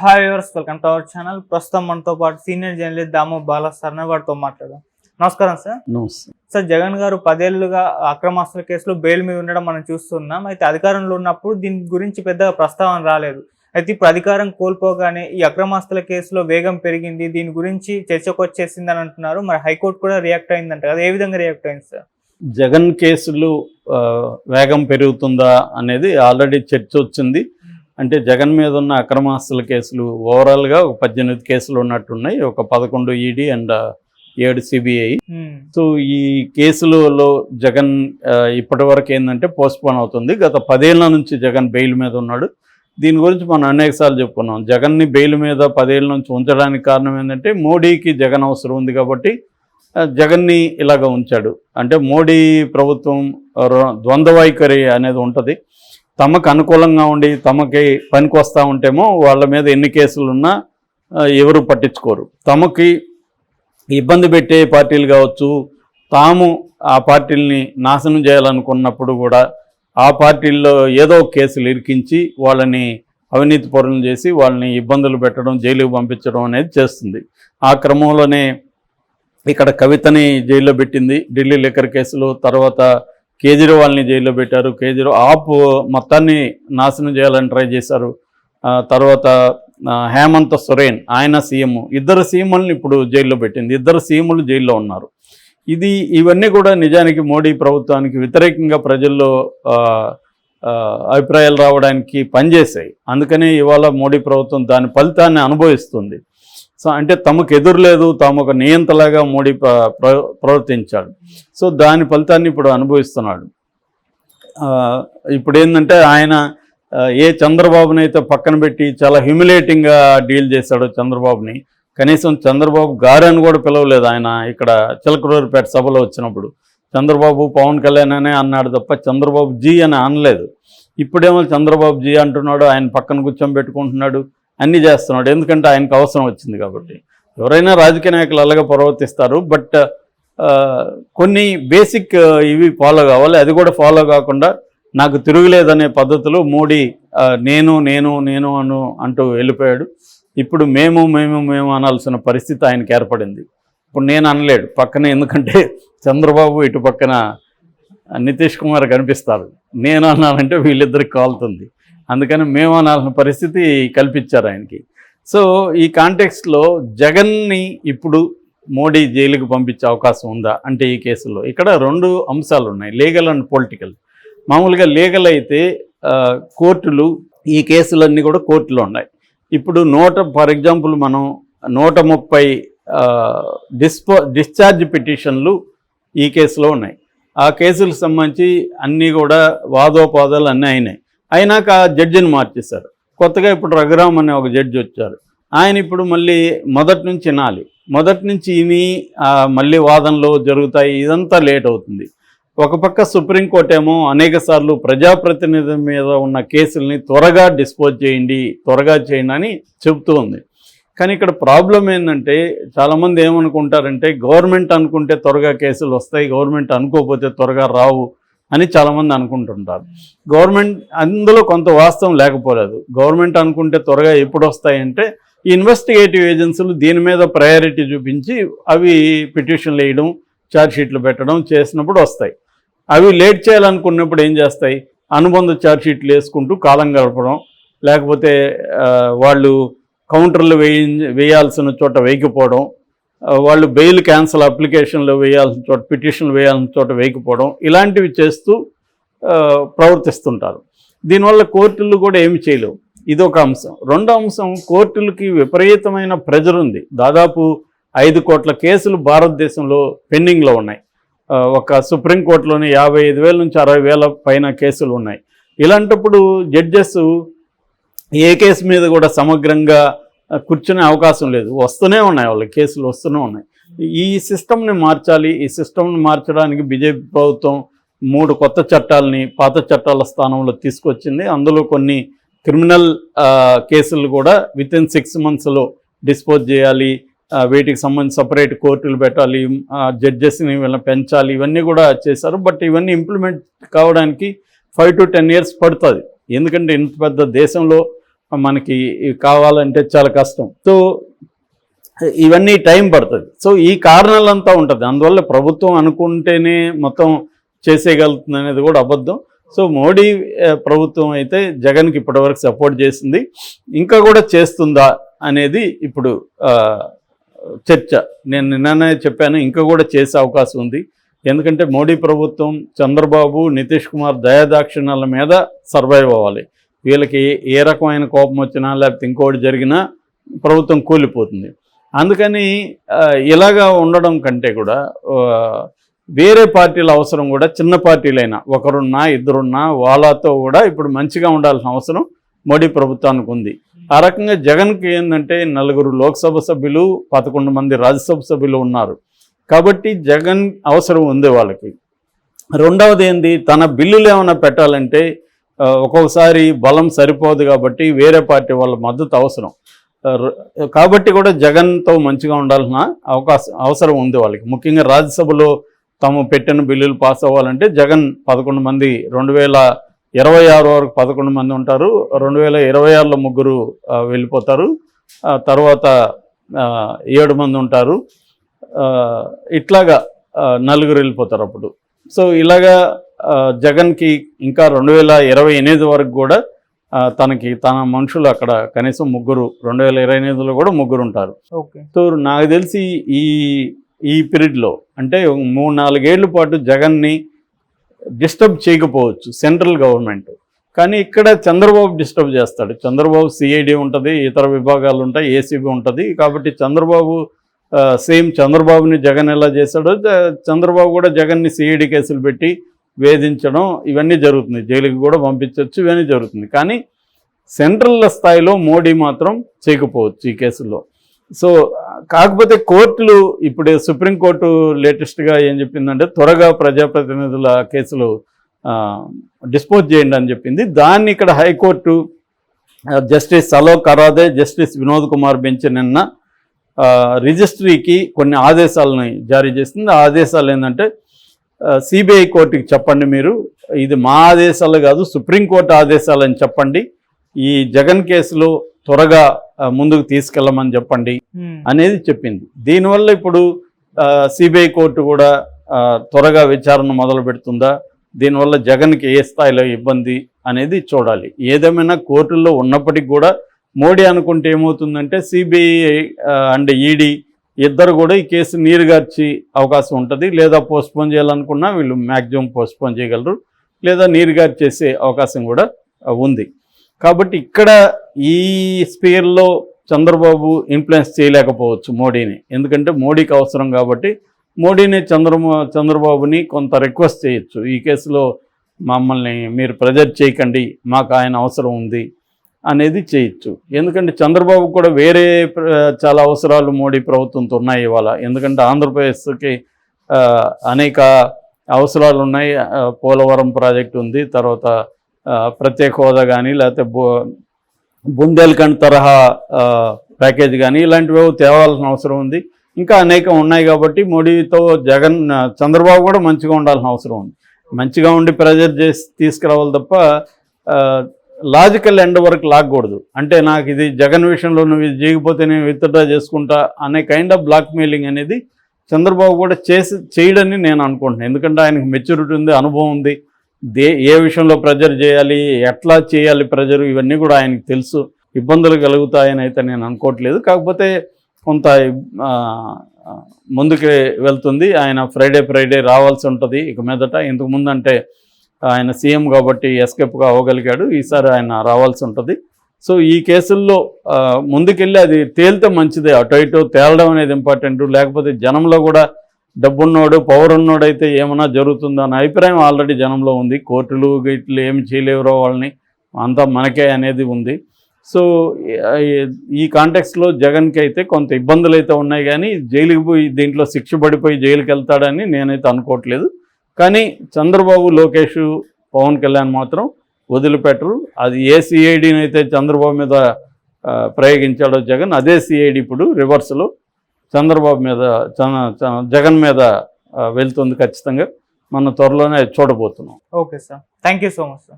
Hi viewers, welcome to our channel. ప్రస్తుతం మనతో పాటు సీనియర్ జర్నలిస్ట్ దాము బాలా సార్ వారితో మాట్లాడదాం. నమస్కారం సార్. సార్, జగన్ గారు 10 ఏళ్లుగా అక్రమాస్తుల కేసులో బెయిల్ మీద ఉండడం మనం చూస్తున్నాం. అయితే అధికారంలో ఉన్నప్పుడు దీని గురించి పెద్దగా ప్రస్తావన రాలేదు. అయితే ఇప్పుడు అధికారం కోల్పోగానే ఈ అక్రమాస్తుల కేసులో వేగం పెరిగింది, దీని గురించి చర్చకు వచ్చేసింది అని అంటున్నారు. మరి హైకోర్టు కూడా రియాక్ట్ అయిందంట కదా, ఏ విధంగా రియాక్ట్ అయింది సార్? జగన్ కేసులు వేగం పెరుగుతుందా అనేది ఆల్రెడీ చర్చ వచ్చింది. అంటే జగన్ మీద ఉన్న అక్రమాస్తుల కేసులు ఓవరాల్గా ఒక 18 కేసులు ఉన్నట్టున్నాయి, ఒక 11 ఈడీ అండ్ 7 సిబిఐ. సో ఈ కేసులలో జగన్ ఇప్పటి వరకు ఏంటంటే పోస్ట్పోన్ అవుతుంది. గత 10 ఏళ్ల నుంచి జగన్ బెయిల్ మీద ఉన్నాడు. దీని గురించి మనం అనేకసార్లు చెప్పుకున్నాం. జగన్ని బెయిల్ మీద 10 ఏళ్ల నుంచి ఉంచడానికి కారణం ఏంటంటే మోడీకి జగన్ అవసరం ఉంది కాబట్టి జగన్ని ఇలాగ ఉంచాడు. అంటే మోడీ ప్రభుత్వం ద్వంద్వ వైఖరి అనేది ఉంటుంది. తమకు అనుకూలంగా ఉండి తమకి పనికి వస్తూ ఉంటేమో వాళ్ళ మీద ఎన్ని కేసులున్నా ఎవరు పట్టించుకోరు. తమకి ఇబ్బంది పెట్టే పార్టీలు కావచ్చు, తాము ఆ పార్టీలని నాశనం చేయాలనుకున్నప్పుడు కూడా ఆ పార్టీల్లో ఏదో కేసులు ఇరికించి వాళ్ళని అవినీతి పరులను చేసి వాళ్ళని ఇబ్బందులు పెట్టడం, జైలుకు పంపించడం అనేది చేస్తుంది. ఆ క్రమంలోనే ఇక్కడ కవితని జైల్లో పెట్టింది ఢిల్లీ లిక్కర్ కేసులో. తర్వాత కేజ్రీవాల్ని జైల్లో పెట్టారు. ఆప్ మొత్తాన్ని నాశనం చేయాలని ట్రై చేశారు. తర్వాత హేమంత్ సొరేన్, ఆయన సీఎం, ఇద్దరు సీఎంలను ఇప్పుడు జైల్లో పెట్టింది. ఇద్దరు సీఎంలు జైల్లో ఉన్నారు. ఇవన్నీ కూడా నిజానికి మోడీ ప్రభుత్వానికి వ్యతిరేకంగా ప్రజల్లో అభిప్రాయాలు రావడానికి పనిచేశాయి. అందుకనే ఇవాళ మోడీ ప్రభుత్వం దాని ఫలితాన్ని అనుభవిస్తుంది. సో అంటే తమకు ఎదురు లేదు, తాము ఒక నియంతలాగా మోడీ ప్రవర్తించాడు. సో దాని ఫలితాన్ని ఇప్పుడు అనుభవిస్తున్నాడు. ఇప్పుడు ఏంటంటే ఆయన చంద్రబాబునైతే పక్కన పెట్టి చాలా హ్యూమిలేటింగ్గా డీల్ చేశాడు చంద్రబాబుని. కనీసం చంద్రబాబు గారు అని కూడా పిలవలేదు. ఆయన ఇక్కడ చిలకలూరుపేట సభలో వచ్చినప్పుడు చంద్రబాబు పవన్ కళ్యాణ్ అనే అన్నాడు తప్ప చంద్రబాబు జీ అని అనలేదు. ఇప్పుడేమో చంద్రబాబు జీ అంటున్నాడు, ఆయన పక్కన కూర్చోబెట్టుకుంటున్నాడు, అన్నీ చేస్తున్నాడు. ఎందుకంటే ఆయనకు అవసరం వచ్చింది కాబట్టి. ఎవరైనా రాజకీయ నాయకులు అలాగే ప్రవర్తిస్తారు. బట్ కొన్ని బేసిక్ ఇవి ఫాలో కావాలి. అది కూడా ఫాలో కాకుండా నాకు తిరుగులేదనే పద్ధతిలో మోడీ నేను నేను నేను అంటూ వెళ్ళిపోయాడు. ఇప్పుడు మేము మేము మేము అనాల్సిన పరిస్థితి ఆయనకి ఏర్పడింది. ఇప్పుడు నేను అనలేడు పక్కన, ఎందుకంటే చంద్రబాబు ఇటు పక్కన నితీష్ కుమార్ కనిపిస్తారు. నేను అన్నానంటే వీళ్ళిద్దరికి కాలుతుంది. అందుకని మేము అనాల్సిన పరిస్థితి కల్పించారు ఆయనకి. సో ఈ కాంటెక్స్ట్లో జగన్ని ఇప్పుడు మోడీ జైలుకు పంపించే అవకాశం ఉందా అంటే ఈ కేసులో ఇక్కడ 2 అంశాలు ఉన్నాయి, లీగల్ అండ్ పొలిటికల్. మామూలుగా లీగల్ అయితే కోర్టులు ఈ కేసులన్నీ కూడా కోర్టులో ఉన్నాయి. ఇప్పుడు ఫర్ ఎగ్జాంపుల్ మనం 130 డిశ్చార్జ్ పిటిషన్లు ఈ కేసులో ఉన్నాయి. ఆ కేసులకు సంబంధించి అన్నీ కూడా వాదోపాదాలు అన్నీ అయినాయి. అయినాక జడ్జిని మార్చేశారు. కొత్తగా ఇప్పుడు రఘురామ్ అనే ఒక జడ్జి వచ్చారు. ఆయన ఇప్పుడు మళ్ళీ మొదటి నుంచి వినాలి. మొదటి నుంచి విని మళ్ళీ వాదనలు జరుగుతాయి. ఇదంతా లేట్ అవుతుంది. ఒక పక్క సుప్రీంకోర్టు ఏమో అనేక సార్లు ప్రజాప్రతినిధి మీద ఉన్న కేసుల్ని త్వరగా డిస్పోజ్ చేయండి, త్వరగా చేయండి అని చెబుతూ ఉంది. కానీ ఇక్కడ ప్రాబ్లం ఏంటంటే చాలామంది ఏమనుకుంటారంటే గవర్నమెంట్ అనుకుంటే త్వరగా కేసులు వస్తాయి, గవర్నమెంట్ అనుకోకపోతే త్వరగా రావు అని చాలామంది అనుకుంటుంటారు. గవర్నమెంట్ అందులో కొంత వాస్తవం లేకపోలేదు. గవర్నమెంట్ అనుకుంటే త్వరగా ఎప్పుడు వస్తాయంటే ఈ ఇన్వెస్టిగేటివ్ ఏజెన్సీలు దీని మీద ప్రయారిటీ చూపించి అవి పిటిషన్లు వేయడం, ఛార్జ్షీట్లు పెట్టడం చేసినప్పుడు వస్తాయి. అవి లేట్ చేయాలనుకున్నప్పుడు ఏం చేస్తాయి, అనుబంధ ఛార్జ్షీట్లు వేసుకుంటూ కాలం గడపడం, లేకపోతే వాళ్ళు కౌంటర్లు వేయాల్సిన చోట వేయకపోవడం, వాళ్ళు బెయిల్ క్యాన్సల్ అప్లికేషన్లు వేయాల్సిన చోట పిటిషన్లు వేయాల్సిన చోట వేయకపోవడం, ఇలాంటివి చేస్తూ ప్రవర్తిస్తుంటారు. దీనివల్ల కోర్టులు కూడా ఏమి చేయలేవు. ఇదొక అంశం. రెండో అంశం, కోర్టులకి విపరీతమైన ప్రెజర్ ఉంది. దాదాపు 5 కోట్ల కేసులు భారతదేశంలో పెండింగ్లో ఉన్నాయి. ఒక సుప్రీంకోర్టులోని 55,000 నుంచి 60,000 పైన కేసులు ఉన్నాయి. ఇలాంటప్పుడు జడ్జెస్ ఏ కేసు మీద కూడా సమగ్రంగా కూర్చునే అవకాశం లేదు. వస్తూనే ఉన్నాయి, వాళ్ళ కేసులు వస్తూనే ఉన్నాయి. ఈ సిస్టమ్ని మార్చాలి. ఈ సిస్టమ్ని మార్చడానికి బీజేపీ ప్రభుత్వం 3 కొత్త చట్టాలని పాత చట్టాల స్థానంలో తీసుకొచ్చింది. అందులో కొన్ని క్రిమినల్ కేసులు కూడా వితిన్ 6 monthsలో డిస్పోజ్ చేయాలి, వీటికి సంబంధించి సపరేట్ కోర్టులు పెట్టాలి, జడ్జెస్ని వీళ్ళని పెంచాలి, ఇవన్నీ కూడా చేశారు. బట్ ఇవన్నీ ఇంప్లిమెంట్ కావడానికి 5 to 10 years పడుతుంది. ఎందుకంటే ఇంత పెద్ద దేశంలో మనకి కావాలంటే చాలా కష్టం. సో ఇవన్నీ టైం పడుతుంది. సో ఈ కారణాలంతా ఉంటుంది. అందువల్ల ప్రభుత్వం అనుకుంటేనే మొత్తం చేసేయగలుగుతుంది అనేది కూడా అబద్ధం. సో మోడీ ప్రభుత్వం అయితే జగన్కి ఇప్పటివరకు సపోర్ట్ చేసింది, ఇంకా కూడా చేస్తుందా అనేది ఇప్పుడు చర్చ. నేను నిన్ననే చెప్పాను, ఇంకా కూడా చేసే అవకాశం ఉంది. ఎందుకంటే మోడీ ప్రభుత్వం చంద్రబాబు, నితీష్ కుమార్ దయాదాక్షిణ్యాల మీద సర్వైవ్ అవ్వాలి. వీళ్ళకి ఏ రకమైన కోపం వచ్చినా లేకపోతే ఇంకోటి జరిగినా ప్రభుత్వం కూలిపోతుంది. అందుకని ఇలాగా ఉండడం కంటే కూడా వేరే పార్టీల అవసరం కూడా, చిన్న పార్టీలైనా ఒకరున్నా ఇద్దరున్నా వాళ్ళతో కూడా ఇప్పుడు మంచిగా ఉండాల్సిన అవసరం మోడీ ప్రభుత్వానికి ఉంది. ఆ రకంగా జగన్కి ఏంటంటే 4 లోక్సభ సభ్యులు, 11 మంది రాజ్యసభ సభ్యులు ఉన్నారు కాబట్టి జగన్ అవసరం ఉంది వాళ్ళకి. రెండవది ఏంది, తన బిల్లులు ఏమైనా పెట్టాలంటే ఒక్కొక్కసారి బలం సరిపోదు కాబట్టి వేరే పార్టీ వాళ్ళ మద్దతు అవసరం. కాబట్టి కూడా జగన్తో మంచిగా ఉండాల్సిన అవసరం ఉంది వాళ్ళకి. ముఖ్యంగా రాజ్యసభలో తాము పెట్టిన బిల్లులు పాస్ అవ్వాలంటే జగన్ 11 మంది, 2026 వరకు 11 మంది ఉంటారు, 2026లో 3 వెళ్ళిపోతారు, తర్వాత 7 మంది ఉంటారు, ఇట్లాగా 4 వెళ్ళిపోతారు అప్పుడు. సో ఇలాగా జగన్కి ఇంకా 2028 వరకు కూడా తన మనుషులు అక్కడ కనీసం 3, 2028లో కూడా 3 ఉంటారు. సో నాకు తెలిసి ఈ పీరియడ్లో అంటే 3-4 ఏళ్ల పాటు జగన్ని డిస్టర్బ్ చేయకపోవచ్చు సెంట్రల్ గవర్నమెంట్, కానీ ఇక్కడ చంద్రబాబు డిస్టర్బ్ చేస్తాడు. చంద్రబాబు సిఐడి ఉంటుంది, ఇతర విభాగాలు ఉంటాయి, ఏసీబీ ఉంటుంది. కాబట్టి చంద్రబాబు సేమ్ చంద్రబాబుని జగన్ ఎలా చేశాడో చంద్రబాబు కూడా జగన్ని సిఐడి కేసులు పెట్టి వేధించడం ఇవన్నీ జరుగుతుంది, జైలుకి కూడా పంపించవచ్చు, ఇవన్నీ జరుగుతుంది. కానీ సెంట్రల్ స్థాయిలో మోడీ మాత్రం చేయకపోవచ్చు ఈ కేసుల్లో. సో కాకపోతే కోర్టులు ఇప్పుడు సుప్రీంకోర్టు లేటెస్ట్గా ఏం చెప్పిందంటే త్వరగా ప్రజాప్రతినిధుల కేసులు డిస్పోజ్ చేయండి అని చెప్పింది. దాన్ని ఇక్కడ high court justice Alok Aradhe, justice Vinod Kumar bench నిన్న రిజిస్ట్రీకి కొన్ని ఆదేశాలను జారీ చేస్తుంది. ఆ ఆదేశాలు ఏంటంటే సిబిఐ కోర్టుకి చెప్పండి, మీరు ఇది మా ఆదేశాలు కాదు సుప్రీంకోర్టు ఆదేశాలు అని చెప్పండి, ఈ జగన్ కేసులో త్వరగా ముందుకు తీసుకెళ్ళమని చెప్పండి అనేది చెప్పింది. దీనివల్ల ఇప్పుడు సిబిఐ కోర్టు కూడా త్వరగా విచారణ మొదలు పెడుతుందా, దీనివల్ల జగన్కి ఏ స్థాయిలో ఇబ్బంది అనేది చూడాలి. ఏదేమైనా కోర్టుల్లో ఉన్నప్పటికీ కూడా మోడీ అనుకుంటే ఏమవుతుందంటే సిబిఐ అండ్ ఈడీ ఇద్దరు కూడా ఈ కేసు నీరుగార్చి అవకాశం ఉంటుంది. లేదా పోస్ట్పోన్ చేయాలనుకున్నా వీళ్ళు మ్యాక్సిమం పోస్ట్పోన్ చేయగలరు, లేదా నీరుగార్చేసే అవకాశం కూడా ఉంది. కాబట్టి ఇక్కడ ఈ స్పీర్లో చంద్రబాబు ఇన్ఫ్లుయెన్స్ చేయలేకపోవచ్చు మోడీని, ఎందుకంటే మోడీకి అవసరం కాబట్టి మోడీని చంద్రబాబుని కొంత రిక్వెస్ట్ చేయొచ్చు, ఈ కేసులో మమ్మల్ని మీరు ప్రెజర్ చేయకండి, మాకు ఆయన అవసరం ఉంది అనేది చేయొచ్చు. ఎందుకంటే చంద్రబాబు కూడా వేరే చాలా అవసరాలు మోడీ ప్రభుత్వంతో ఉన్నాయి ఇవాళ. ఎందుకంటే ఆంధ్రప్రదేశ్కి అనేక అవసరాలు ఉన్నాయి, పోలవరం ప్రాజెక్టు ఉంది, తర్వాత ప్రత్యేక హోదా కానీ లేకపోతే బుందేల్ఖండ్ తరహా ప్యాకేజ్ కానీ ఇలాంటివి తేవాల్సిన అవసరం ఉంది. ఇంకా అనేకం ఉన్నాయి కాబట్టి మోడీతో చంద్రబాబు కూడా మంచిగా ఉండాల్సిన అవసరం ఉంది. మంచిగా ఉండి ప్రెజర్ చేసి తీసుకురావాలి తప్ప లాజికల్ ఎండ్ వరకు లాగకూడదు. అంటే నాకు ఇది జగన్ విషయంలో నువ్వు ఇది చేయకపోతే నేను విత్డ్రా చేసుకుంటా అనే కైండ్ ఆఫ్ బ్లాక్ మెయిలింగ్ అనేది చంద్రబాబు కూడా చేయడని నేను అనుకుంటున్నాను. ఎందుకంటే ఆయనకు మెచ్యూరిటీ ఉంది, అనుభవం ఉంది, ఏ విషయంలో ప్రెజర్ చేయాలి, ఎట్లా చేయాలి ప్రెజర్, ఇవన్నీ కూడా ఆయనకు తెలుసు. ఇబ్బందులు కలుగుతాయని అయితే నేను అనుకోవట్లేదు. కాకపోతే కొంత ముందుకు వెళ్తుంది. ఆయన ఫ్రైడే రావాల్సి ఉంటుంది ఇక మీదట. ఇంతకుముందు అంటే ఆయన సీఎం కాబట్టి ఎస్కేప్గా అవ్వగలిగాడు, ఈసారి ఆయన రావాల్సి ఉంటుంది. సో ఈ కేసుల్లో ముందుకెళ్ళి అది తేలితే మంచిదే. అటు ఇటు తేలడం అనేది ఇంపార్టెంట్. లేకపోతే జనంలో కూడా డబ్బున్నోడు పవర్ ఉన్నోడు అయితే ఏమైనా జరుగుతుందో అనే అభిప్రాయం ఆల్రెడీ జనంలో ఉంది. కోర్టులు గిట్లు ఏమి చేయలేవరో వాళ్ళని, అంతా మనకే అనేది ఉంది. సో ఈ కాంటెక్స్లో జగన్కి అయితే కొంత ఇబ్బందులు అయితే ఉన్నాయి, కానీ జైలుకి పోయి దీంట్లో శిక్ష పడిపోయి జైలుకి వెళ్తాడని నేనైతే అనుకోవట్లేదు. కానీ చంద్రబాబు, లోకేష్, పవన్ కళ్యాణ్ మాత్రం వదిలిపెట్టరు. అది ఏ సిఐడిని అయితే చంద్రబాబు మీద ప్రయోగించాడో జగన్, అదే సిఐడి ఇప్పుడు రివర్స్లో చంద్రబాబు మీద జగన్ మీద వెళ్తుంది. ఖచ్చితంగా మనం త్వరలోనే చూడబోతున్నాం. Okay sir, thank you so much sir.